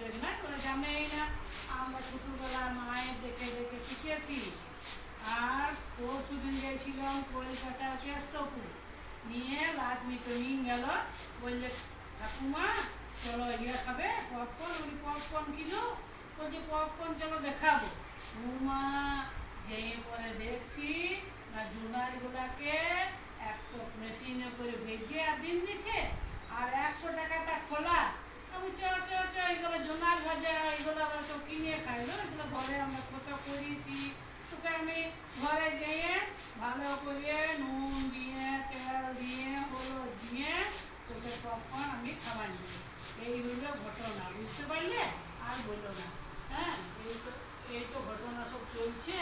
দেখি না, তোরা জানেই না আমরা ছোটোবেলা মায়ের দেখে দেখে শিখেছি। আর পরশুদিন গেছিলাম কলকাতা কেষ্টপুর, নিয়ে লাদমি তো নিয়ে গেল, বললে ঠাকুমা চলো ইয়ে খাবে পপকর্ন, উনি পপকর্ন কিনো, বলছে পপকর্ন চলো দেখাবো। উমা যেয়ে পরে দেখছি না জুনারগুলাকে একটা মেশিনে করে ভেজে আর ডিম দিচ্ছে, আর 100 টাকা তা খোলা। আমি চ চ চ এগুলো জোনার ভাজা, এগুলো আমরা সব কিনে খাই না, এগুলো ঘরে আমরা কোথাও করিয়েছি। তোকে আমি ঘরে যেয়ে ভালো করে নুন দিয়ে তেল দিয়ে হলুদ দিয়ে তোকে পপকর্ন আমি খাবার নিই। এই হলো ঘটনা, বুঝতে পারলে? আর বললো না। হ্যাঁ, এই তো ঘটনা সব চলছে।